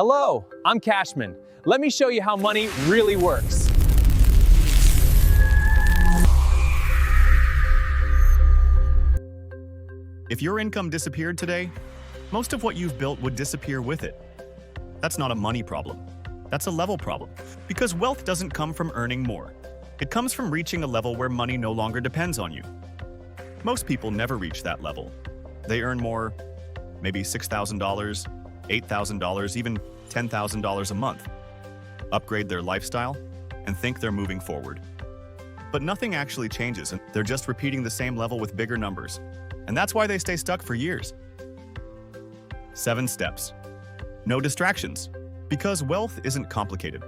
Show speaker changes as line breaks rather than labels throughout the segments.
Hello, I'm Cashman. Let me show you how money really works.
If your income disappeared today, most of what you've built would disappear with it. That's not a money problem. That's a level problem. Because wealth doesn't come from earning more. It comes from reaching a level where money no longer depends on you. Most people never reach that level. They earn more, maybe $6,000, $8,000, even $10,000 a month, upgrade their lifestyle, and think they're moving forward. But nothing actually changes, and they're just repeating the same level with bigger numbers. And that's why they stay stuck for years. 7 steps. No distractions. Because wealth isn't complicated.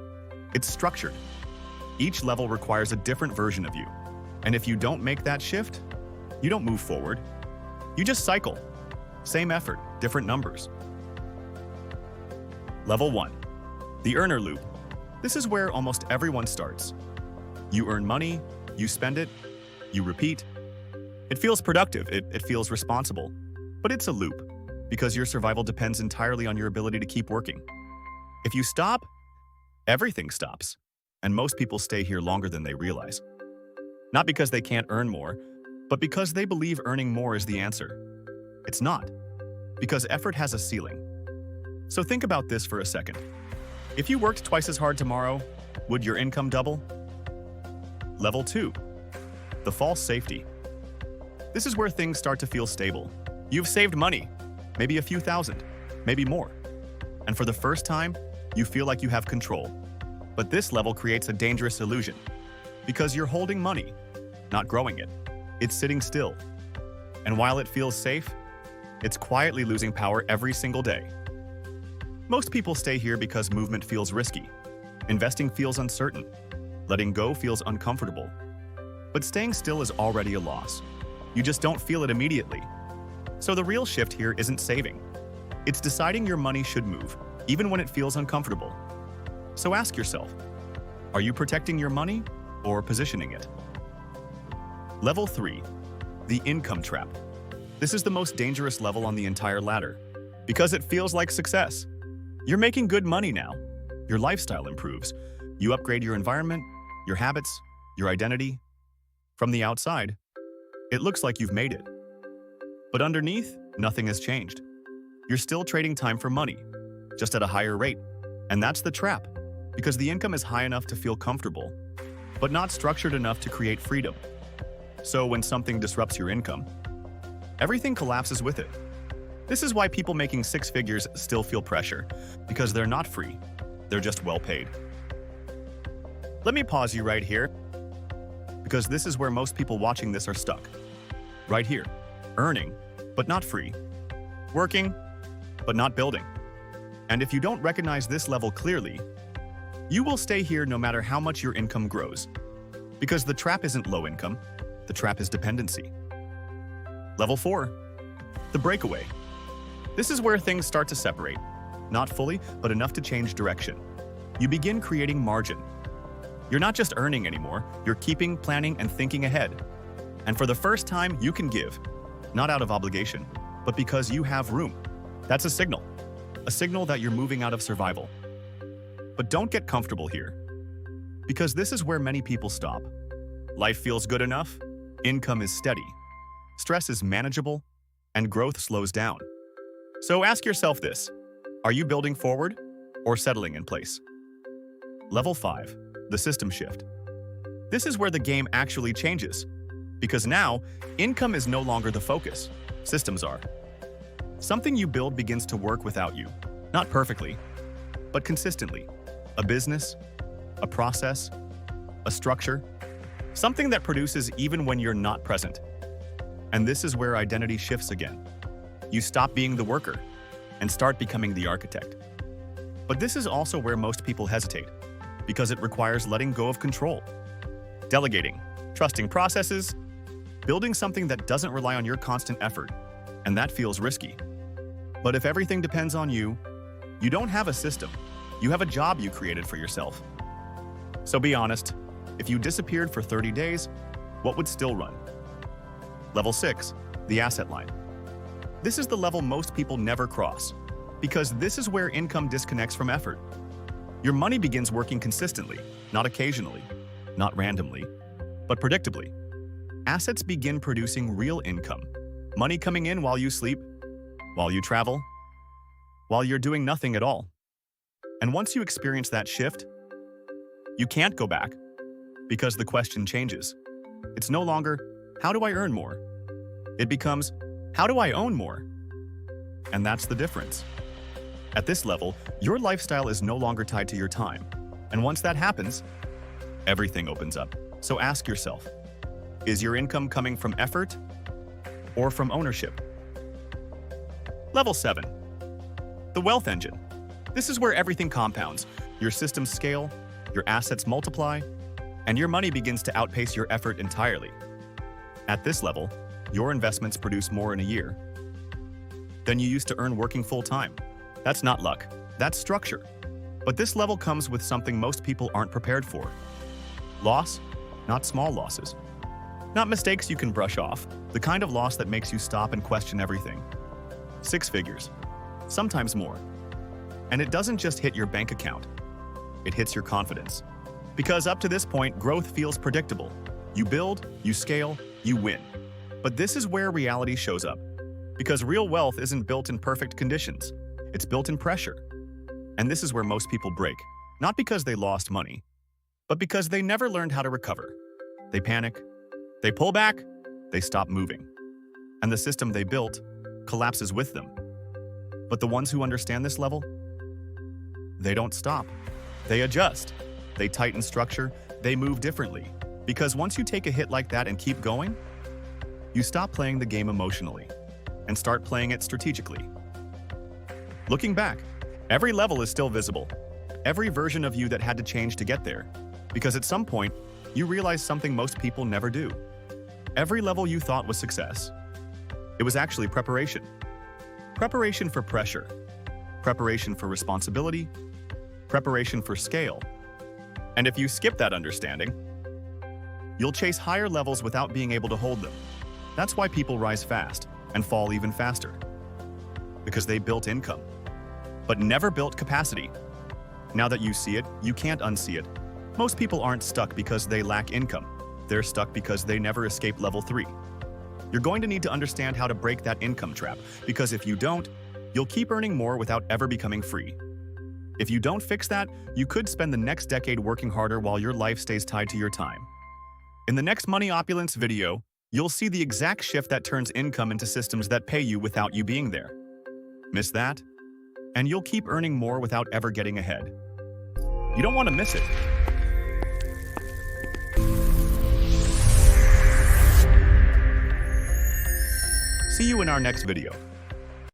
It's structured. Each level requires a different version of you. And if you don't make that shift, you don't move forward. You just cycle. Same effort, different numbers. Level 1. The earner loop. This is where almost everyone starts. You earn money, you spend it, you repeat. It feels productive, it feels responsible. But it's a loop, because your survival depends entirely on your ability to keep working. If you stop, everything stops. And most people stay here longer than they realize. Not because they can't earn more, but because they believe earning more is the answer. It's not, because effort has a ceiling. So think about this for a second. If you worked twice as hard tomorrow, would your income double? Level 2. The false safety. This is where things start to feel stable. You've saved money, maybe a few thousand, maybe more. And for the first time, you feel like you have control. But this level creates a dangerous illusion, because you're holding money, not growing it. It's sitting still. And while it feels safe, it's quietly losing power every single day. Most people stay here because movement feels risky. Investing feels uncertain. Letting go feels uncomfortable. But staying still is already a loss. You just don't feel it immediately. So the real shift here isn't saving. It's deciding your money should move, even when it feels uncomfortable. So ask yourself, are you protecting your money or positioning it? Level 3. The income trap. This is the most dangerous level on the entire ladder, because it feels like success. You're making good money now. Your lifestyle improves. You upgrade your environment, your habits, your identity. From the outside, it looks like you've made it. But underneath, nothing has changed. You're still trading time for money, just at a higher rate. And that's the trap, because the income is high enough to feel comfortable, but not structured enough to create freedom. So when something disrupts your income, everything collapses with it. This is why people making 6 figures still feel pressure, because they're not free, they're just well paid. Let me pause you right here, because this is where most people watching this are stuck. Right here, earning, but not free. Working, but not building. And if you don't recognize this level clearly, you will stay here no matter how much your income grows. Because the trap isn't low income, the trap is dependency. Level 4. The breakaway. This is where things start to separate. Not fully, but enough to change direction. You begin creating margin. You're not just earning anymore, you're keeping, planning, and thinking ahead. And for the first time, you can give. Not out of obligation, but because you have room. That's a signal that you're moving out of survival. But don't get comfortable here, because this is where many people stop. Life feels good enough, income is steady, stress is manageable, and growth slows down. So ask yourself this, are you building forward or settling in place? Level 5, the system shift. This is where the game actually changes, because now, income is no longer the focus, systems are. Something you build begins to work without you. Not perfectly, but consistently. A business, a process, a structure, something that produces even when you're not present. And this is where identity shifts again. You stop being the worker and start becoming the architect. But this is also where most people hesitate, because it requires letting go of control, delegating, trusting processes, building something that doesn't rely on your constant effort, and that feels risky. But if everything depends on you, you don't have a system. You have a job you created for yourself. So be honest, if you disappeared for 30 days, what would still run? Level 6, the asset line. This is the level most people never cross, Because this is where income disconnects from effort. Your money begins working consistently, not occasionally, not randomly, but predictably. Assets begin producing real income. Money coming in while you sleep, while you travel, while you're doing nothing at all. And once you experience that shift, you can't go back, because the question changes. It's no longer, how do I earn more? It becomes, how do I own more? And that's the difference. At this level, your lifestyle is no longer tied to your time. And once that happens, everything opens up. So ask yourself, is your income coming from effort or from ownership? Level 7. The wealth engine. This is where everything compounds. Your systems scale, your assets multiply, and your money begins to outpace your effort entirely. At this level, your investments produce more in a year than you used to earn working full-time. That's not luck, that's structure. But this level comes with something most people aren't prepared for. Loss, not small losses. Not mistakes you can brush off, the kind of loss that makes you stop and question everything. 6 figures, sometimes more. And it doesn't just hit your bank account, it hits your confidence. Because up to this point, growth feels predictable. You build, you scale, you win. But this is where reality shows up. Because real wealth isn't built in perfect conditions, it's built in pressure. And this is where most people break, not because they lost money, but because they never learned how to recover. They panic, they pull back, they stop moving. And the system they built collapses with them. But the ones who understand this level, they don't stop. They adjust, they tighten structure, they move differently. Because once you take a hit like that and keep going, you stop playing the game emotionally and start playing it strategically. Looking back, every level is still visible. Every version of you that had to change to get there. Because at some point, you realize something most people never do. Every level you thought was success, it was actually preparation. Preparation for pressure. Preparation for responsibility. Preparation for scale. And if you skip that understanding, you'll chase higher levels without being able to hold them. That's why people rise fast and fall even faster. Because they built income, but never built capacity. Now that you see it, you can't unsee it. Most people aren't stuck because they lack income. They're stuck because they never escape level 3. You're going to need to understand how to break that income trap, because if you don't, you'll keep earning more without ever becoming free. If you don't fix that, you could spend the next decade working harder while your life stays tied to your time. In the next Money Opulence video, you'll see the exact shift that turns income into systems that pay you without you being there. Miss that, and you'll keep earning more without ever getting ahead. You don't want to miss it. See you in our next video.